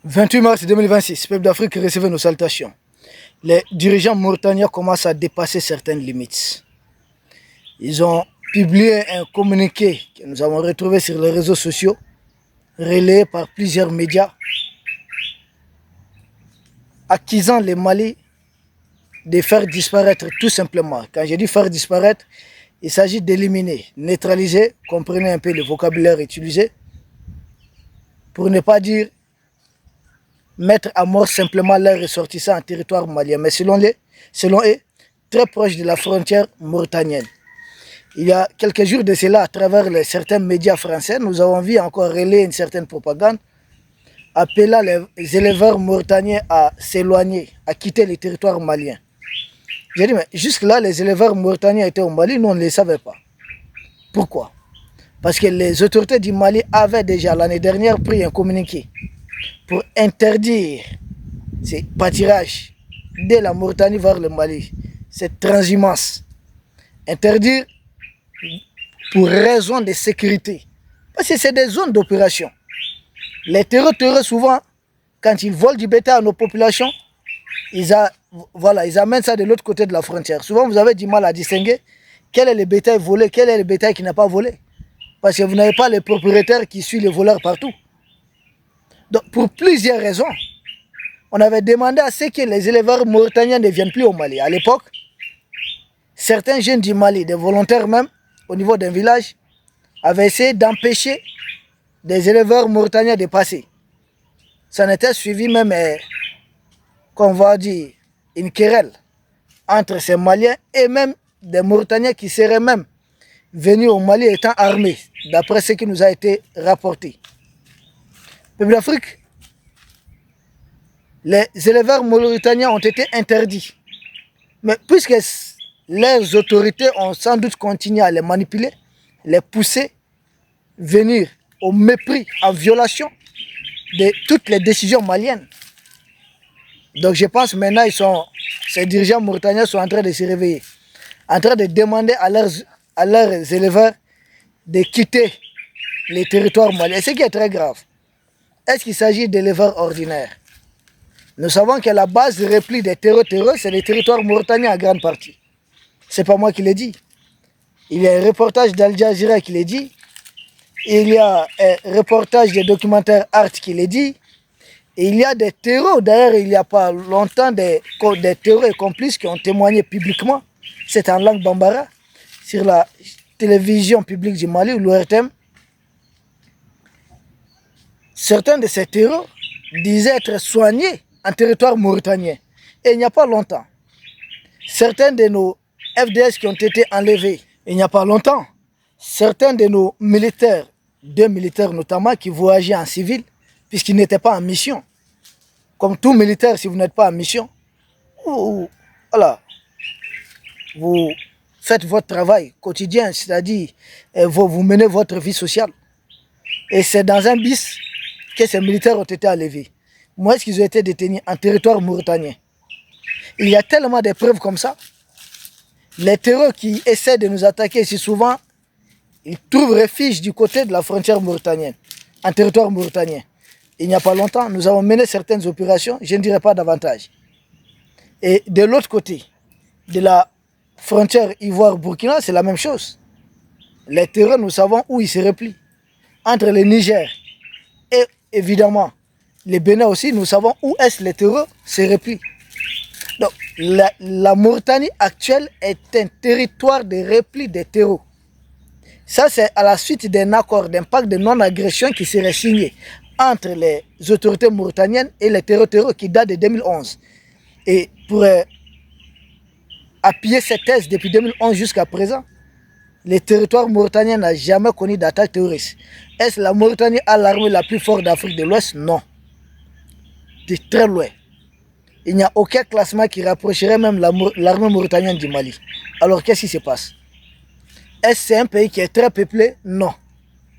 28 mars 2026, peuple d'Afrique recevait nos salutations. Les dirigeants mauritaniens commencent à dépasser certaines limites. Ils ont publié un communiqué que nous avons retrouvé sur les réseaux sociaux, relayé par plusieurs médias, accusant les Mali de faire disparaître tout simplement. Quand je dis faire disparaître, il s'agit d'éliminer, neutraliser, comprenez un peu le vocabulaire utilisé, pour ne pas dire mettre à mort simplement leurs ressortissants en territoire malien, mais selon eux, très proche de la frontière mauritanienne. Il y a quelques jours de cela, à travers certains médias français, nous avons vu encore relayer une certaine propagande appelant les éleveurs mauritaniens à s'éloigner, à quitter le territoire malien. J'ai dit, mais jusque-là, les éleveurs mauritaniens étaient au Mali, nous on ne les savait pas. Pourquoi? Parce que les autorités du Mali avaient déjà l'année dernière pris un communiqué pour interdire ces pâturages de la Mauritanie vers le Mali, cette transhumance. Interdire pour raison de sécurité. Parce que c'est des zones d'opération. Les terreurs, souvent, quand ils volent du bétail à nos populations, ils amènent ça de l'autre côté de la frontière. Souvent, vous avez du mal à distinguer quel est le bétail volé, quel est le bétail qui n'a pas volé. Parce que vous n'avez pas les propriétaires qui suivent les voleurs partout. Donc, pour plusieurs raisons, on avait demandé à ce que les éleveurs mauritaniens ne viennent plus au Mali. À l'époque, certains jeunes du Mali, des volontaires même, au niveau d'un village, avaient essayé d'empêcher des éleveurs mauritaniens de passer. Ça n'était suivi même, qu'on va dire, une querelle entre ces Maliens et même des Mauritaniens qui seraient même venus au Mali étant armés, d'après ce qui nous a été rapporté. Peuple d'Afrique, les éleveurs mauritaniens ont été interdits. Mais puisque les autorités ont sans doute continué à les manipuler, les pousser, venir au mépris, en violation de toutes les décisions maliennes. Donc je pense maintenant ces dirigeants mauritaniens sont en train de se réveiller, en train de demander à leurs éleveurs de quitter les territoires maliens. Ce qui est très grave. Est-ce qu'il s'agit d'éleveurs ordinaires? Nous savons que la base de repli des terreurs, c'est les territoires mauritaniens en grande partie. Ce n'est pas moi qui l'ai dit. Il y a un reportage d'Al Jazeera qui l'a dit. Il y a un reportage des documentaires Art qui l'a dit. Et il y a des terreurs, d'ailleurs il n'y a pas longtemps, des terreurs et complices qui ont témoigné publiquement, c'est en langue bambara, sur la télévision publique du Mali, ou l'ORTM. Certains de ces terreurs disaient être soignés en territoire mauritanien. Et il n'y a pas longtemps, certains de nos FDS qui ont été enlevés, il n'y a pas longtemps, certains de nos militaires, 2 militaires notamment, qui voyageaient en civil, puisqu'ils n'étaient pas en mission. Comme tout militaire, si vous n'êtes pas en mission, voilà, vous faites votre travail quotidien, c'est-à-dire vous menez votre vie sociale. Et c'est dans un bis que ces militaires ont été enlevés. Moi, est-ce qu'ils ont été détenus en territoire mauritanien? Il y a tellement de preuves comme ça. Les terreurs qui essaient de nous attaquer, si souvent, ils trouvent refuge du côté de la frontière mauritanienne, en territoire mauritanien. Il n'y a pas longtemps, nous avons mené certaines opérations, je ne dirais pas davantage. Et de l'autre côté, de la frontière Ivoire-Burkina, c'est la même chose. Les terreurs, nous savons où ils se replient. Entre le Niger et évidemment le Bénin aussi, nous savons où est-ce que les terreurs se replient. Donc, la Mauritanie actuelle est un territoire de repli des terreaux. Ça, c'est à la suite d'un accord, d'un pacte de non-agression qui serait signé entre les autorités mauritaniennes et les terreaux qui date de 2011. Et pour appuyer cette thèse depuis 2011 jusqu'à présent, le territoire mauritanien n'a jamais connu d'attaque terroriste. Est-ce que la Mauritanie a l'armée la plus forte d'Afrique de l'Ouest? Non. De très loin. Il n'y a aucun classement qui rapprocherait même l'armée mauritanienne du Mali. Alors qu'est-ce qui se passe? Est-ce que c'est un pays qui est très peuplé? Non.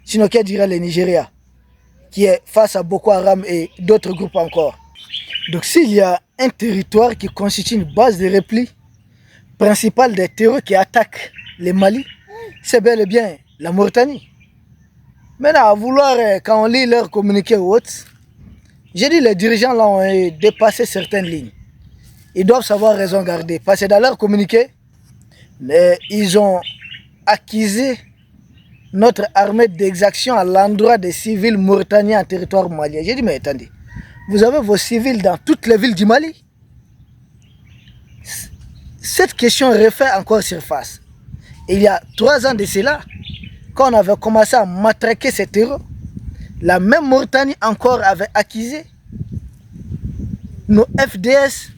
Sinon, qu'est-ce dirait le Nigeria, qui est face à Boko Haram et d'autres groupes encore? Donc s'il y a un territoire qui constitue une base de repli principale des terreurs qui attaquent le Mali, c'est bel et bien la Mauritanie. Maintenant, à vouloir, quand on lit leur communiqué ou autre, J'ai dit les dirigeants là ont dépassé certaines lignes. Ils doivent savoir raison garder. Parce que dans leur communiqué, ils ont accusé notre armée d'exaction à l'endroit des civils mauritaniens en territoire malien. J'ai dit, mais attendez, vous avez vos civils dans toutes les villes du Mali. Cette question refait encore surface. Il y a 3 ans de cela, quand on avait commencé à matraquer ces terreaux, la même Mauritanie encore avait accusé nos FDS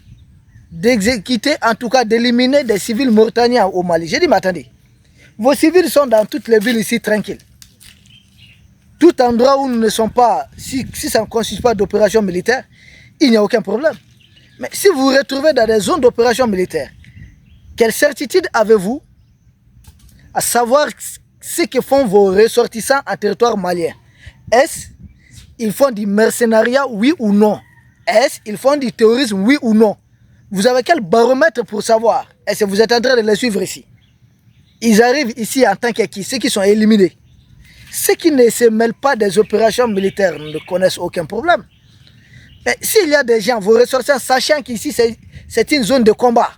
d'exécuter, en tout cas d'éliminer des civils mauritaniens au Mali. J'ai dit, mais attendez, vos civils sont dans toutes les villes ici tranquilles. Tout endroit où nous ne sommes pas, si ça ne consiste pas d'opération militaire, il n'y a aucun problème. Mais si vous vous retrouvez dans des zones d'opération militaire, quelle certitude avez-vous à savoir ce que font vos ressortissants en territoire malien? Est-ce qu'ils font du mercenariat, oui ou non? Est-ce qu'ils font du terrorisme, oui ou non? Vous avez quel baromètre pour savoir? Est-ce que vous êtes en train de les suivre ici? Ils arrivent ici en tant qu'acquis, ceux qui sont éliminés. Ceux qui ne se mêlent pas des opérations militaires ne connaissent aucun problème. Mais s'il y a des gens, vos ressortissants, sachant qu'ici c'est une zone de combat,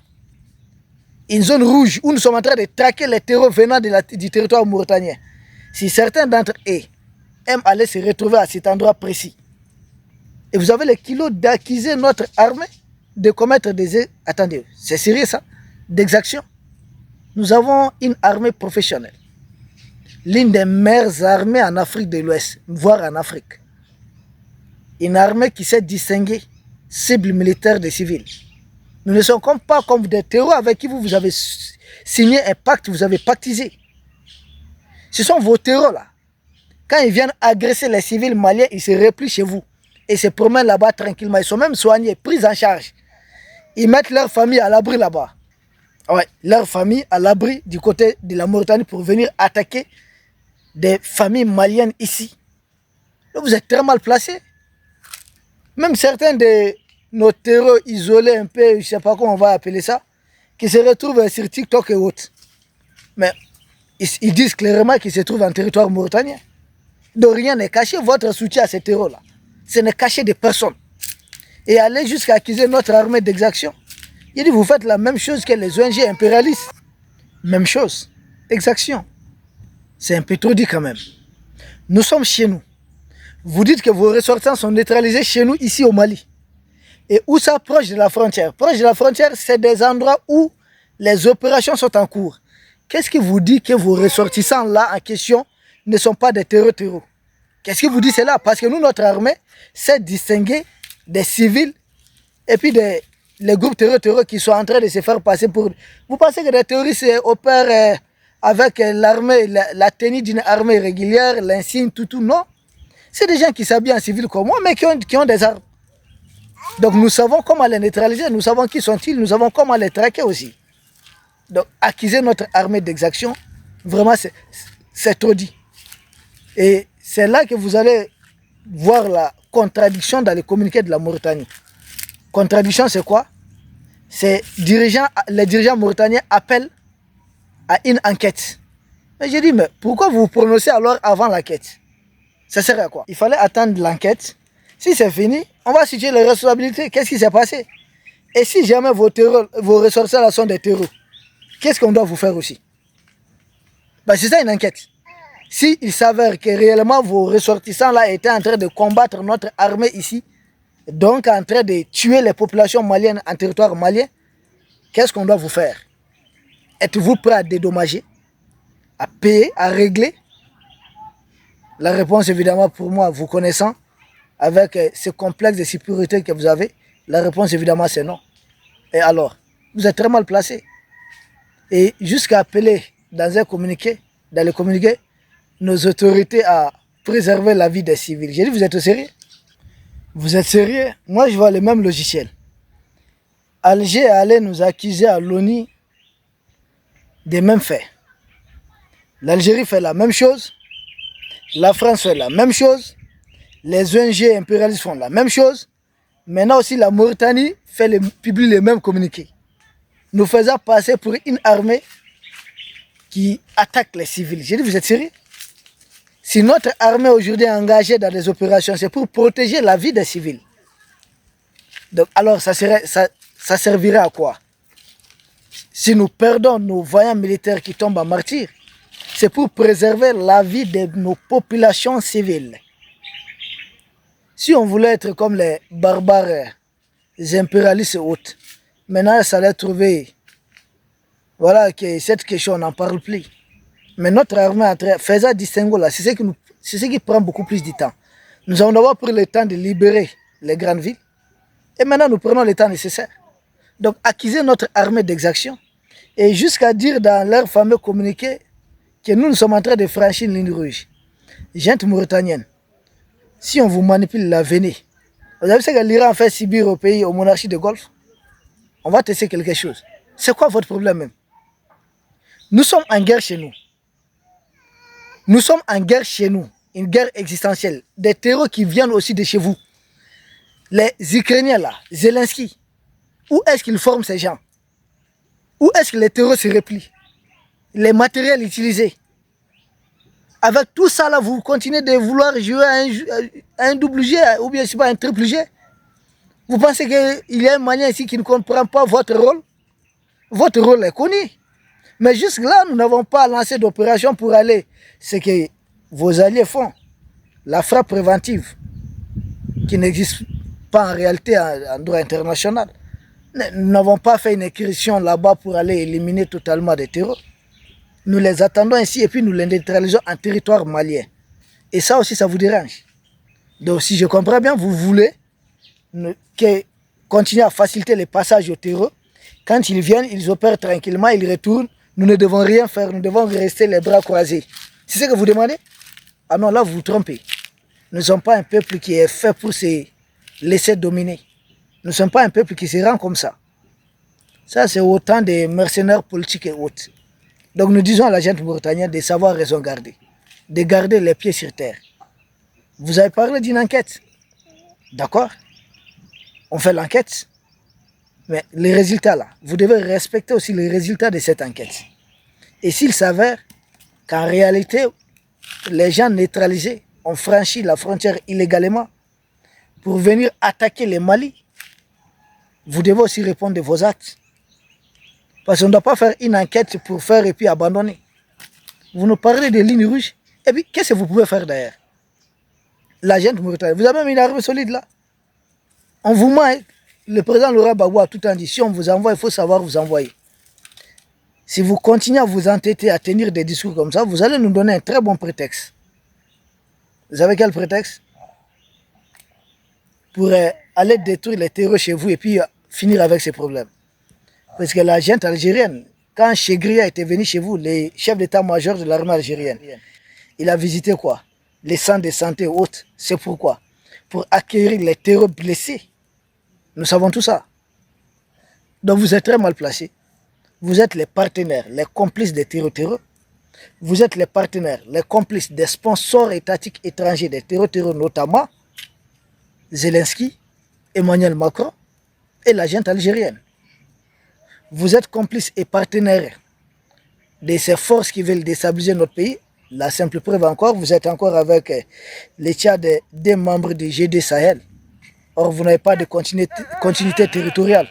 une zone rouge où nous sommes en train de traquer les terreaux venant du territoire mauritanien, si certains d'entre eux aiment aller se retrouver à cet endroit précis, et vous avez le kilo d'accuser notre armée de commettre des... Attendez, c'est sérieux ça? D'exactions. Nous avons une armée professionnelle. L'une des meilleures armées en Afrique de l'Ouest, voire en Afrique. Une armée qui sait distinguer cibles militaires des civils. Nous ne sommes pas comme des terreaux avec qui vous avez signé un pacte, vous avez pactisé. Ce sont vos terreaux là. Quand ils viennent agresser les civils maliens, ils se replient chez vous. Et se promènent là-bas tranquillement. Ils sont même soignés, pris en charge. Ils mettent leur famille à l'abri là-bas. Ouais, leur famille à l'abri du côté de la Mauritanie pour venir attaquer des familles maliennes ici. Donc vous êtes très mal placés. Même certains de nos terreaux isolés un peu, je ne sais pas comment on va appeler ça, qui se retrouvent sur TikTok et autres. Mais ils disent clairement qu'ils se trouvent en territoire mauritanien. Donc rien n'est caché, votre soutien à ces terreaux-là. Ce n'est caché de personne. Et aller jusqu'à accuser notre armée d'exaction. Il dit, vous faites la même chose que les ONG impérialistes. Même chose. Exaction. C'est un peu trop dit quand même. Nous sommes chez nous. Vous dites que vos ressortissants sont neutralisés chez nous, ici au Mali. Et où ça, proche de la frontière? Proche de la frontière, c'est des endroits où les opérations sont en cours. Qu'est-ce qui vous dit que vos ressortissants là en question ne sont pas des terreaux? Qu'est-ce qui vous dit cela? Parce que nous, notre armée, sait distinguer des civils et puis les groupes terreux qui sont en train de se faire passer pour... Vous pensez que les terroristes opèrent avec l'armée, la tenue d'une armée régulière, l'insigne, tout, non. C'est des gens qui s'habillent en civil comme moi, mais qui ont des armes. Donc nous savons comment les neutraliser, nous savons qui sont-ils, nous savons comment les traquer aussi. Donc accuser notre armée d'exaction, vraiment c'est trop dit. Et c'est là que vous allez voir la contradiction dans les communiqués de la Mauritanie. Contradiction, c'est quoi? Les dirigeants mauritaniens appellent à une enquête. Mais j'ai dit, mais pourquoi vous vous prononcez alors avant l'enquête? Ça serait à quoi? Il fallait attendre l'enquête. Si c'est fini, on va situer les responsabilités. Qu'est-ce qui s'est passé? Et si jamais vos ressortissants là sont des terreaux, qu'est-ce qu'on doit vous faire aussi? Ben, c'est ça une enquête. S'il s'avère que réellement vos ressortissants là étaient en train de combattre notre armée ici, donc en train de tuer les populations maliennes en territoire malien, qu'est-ce qu'on doit vous faire? Êtes-vous prêt à dédommager, à payer, à régler? La réponse évidemment pour moi, vous connaissant, avec ce complexe de sécurité que vous avez, la réponse évidemment c'est non. Et alors, vous êtes très mal placé. Et jusqu'à appeler dans un communiqué, dans le communiqué, nos autorités à préserver la vie des civils. J'ai dit, vous êtes sérieux? Vous êtes sérieux? Moi, je vois le même logiciel. Alger allait nous accuser à l'ONU des mêmes faits. L'Algérie fait la même chose. La France fait la même chose. Les ONG impérialistes font la même chose. Maintenant aussi, la Mauritanie publie les mêmes communiqués. Nous faisons passer pour une armée qui attaque les civils. J'ai dit, vous êtes sérieux? Si notre armée aujourd'hui est engagée dans des opérations, c'est pour protéger la vie des civils. Donc, alors, ça servirait à quoi? Si nous perdons nos vaillants militaires qui tombent en martyrs, c'est pour préserver la vie de nos populations civiles. Si on voulait être comme les barbares, les impérialistes et autres, maintenant, ça allait trouver... Voilà, que cette question, on n'en parle plus. Mais notre armée, faisant distinguo là, c'est ce qui prend beaucoup plus de temps. Nous avons d'abord pris le temps de libérer les grandes villes. Et maintenant, nous prenons le temps nécessaire. Donc, acquiser notre armée d'exaction. Et jusqu'à dire dans leur fameux communiqué que nous sommes en train de franchir une ligne rouge. Gente mauritanienne, si on vous manipule, la venez. Vous avez vu ce que l'Iran fait subir au pays, aux monarchies de Golfe? On va tester quelque chose. C'est quoi votre problème même? Nous sommes en guerre chez nous. Nous sommes en guerre chez nous. Une guerre existentielle. Des terreurs qui viennent aussi de chez vous. Les Ukrainiens là, Zelensky, où est-ce qu'ils forment ces gens? Où est-ce que les terreurs se replient? Les matériels utilisés. Avec tout ça là, vous continuez de vouloir jouer à un double G ou bien c'est pas un triple G. Vous pensez qu'il y a un malien ici qui ne comprend pas votre rôle? Votre rôle est connu. Mais jusque-là, nous n'avons pas lancé d'opération pour aller. Ce que vos alliés font, la frappe préventive, qui n'existe pas en réalité en droit international. Nous n'avons pas fait une incursion là-bas pour aller éliminer totalement des terreurs. Nous les attendons ici et puis nous les neutralisons en territoire malien. Et ça aussi, ça vous dérange. Donc si je comprends bien, vous voulez continuer à faciliter les passages aux terreurs. Quand ils viennent, ils opèrent tranquillement, ils retournent. Nous ne devons rien faire, nous devons rester les bras croisés. C'est ce que vous demandez? Ah non, là vous vous trompez. Nous ne sommes pas un peuple qui est fait pour se laisser dominer. Nous ne sommes pas un peuple qui se rend comme ça. Ça, c'est autant de mercenaires politiques et autres. Donc nous disons à la gente mauritanienne de savoir raison garder. De garder les pieds sur terre. Vous avez parlé d'une enquête. D'accord? On fait l'enquête. Mais les résultats là, vous devez respecter aussi les résultats de cette enquête. Et s'il s'avère qu'en réalité, les gens neutralisés ont franchi la frontière illégalement pour venir attaquer le Mali, vous devez aussi répondre de vos actes. Parce qu'on ne doit pas faire une enquête pour faire et puis abandonner. Vous nous parlez de lignes rouges. Et puis, qu'est-ce que vous pouvez faire derrière? La gente mauritanienne, vous avez même une armée solide là. On vous ment. Le président Laurent Gbagbo a tout le temps dit, si on vous envoie, il faut savoir vous envoyer. Si vous continuez à vous entêter à tenir des discours comme ça, vous allez nous donner un très bon prétexte. Vous savez quel prétexte? Pour aller détruire les terreurs chez vous et puis finir avec ces problèmes. Parce que la gente algérienne, quand Chegria était venu chez vous, le chef d'état-major de l'armée algérienne, il a visité quoi? Les centres de santé hautes. C'est pourquoi? Pour acquérir les terreurs blessés. Nous savons tout ça. Donc vous êtes très mal placés. Vous êtes les partenaires, les complices des terreurs. Vous êtes les partenaires, les complices des sponsors étatiques étrangers des terreurs, notamment Zelensky, Emmanuel Macron et la gente algérienne. Vous êtes complices et partenaires de ces forces qui veulent déstabiliser notre pays. La simple preuve encore, vous êtes encore avec les Tchad des membres du G2 Sahel. Or, vous n'avez pas de continuité territoriale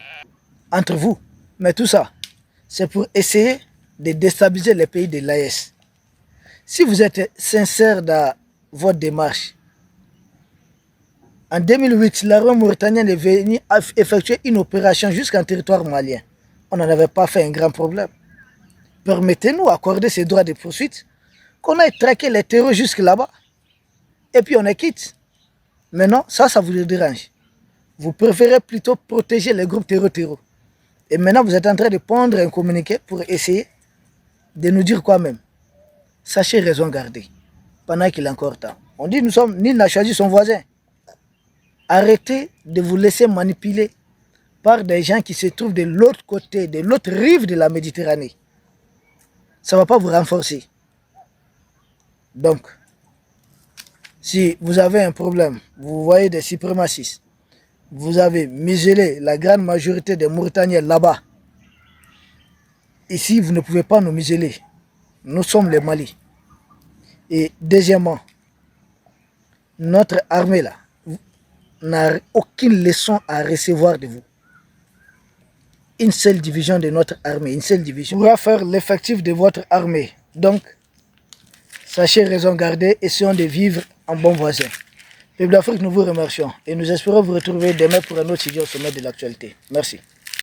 entre vous. Mais tout ça, c'est pour essayer de déstabiliser les pays de l'AES. Si vous êtes sincère dans votre démarche, en 2008, l'armée mauritanienne est venue effectuer une opération jusqu'en territoire malien. On n'en avait pas fait un grand problème. Permettez-nous d'accorder ces droits de poursuite, qu'on aille traquer les terreurs jusque là-bas, et puis on est quitte. Mais non, ça vous dérange. Vous préférez plutôt protéger les groupes terreux. Et maintenant, vous êtes en train de pondre un communiqué pour essayer de nous dire quoi même. Sachez raison garder, pendant qu'il est encore temps. On dit, nul n'a choisi son voisin. Arrêtez de vous laisser manipuler par des gens qui se trouvent de l'autre côté, de l'autre rive de la Méditerranée. Ça ne va pas vous renforcer. Donc, si vous avez un problème, vous voyez des suprémacistes, vous avez muselé la grande majorité des Mauritaniens là-bas. Ici, vous ne pouvez pas nous museler. Nous sommes les Mali. Et deuxièmement, notre armée là n'a aucune leçon à recevoir de vous. Une seule division de notre armée, une seule division pourra faire l'effectif de votre armée. Donc, sachez raison garder, essayons de vivre en bon voisin. Peuple d'Afrique, nous vous remercions et nous espérons vous retrouver demain pour un autre sujet au sommet de l'actualité. Merci.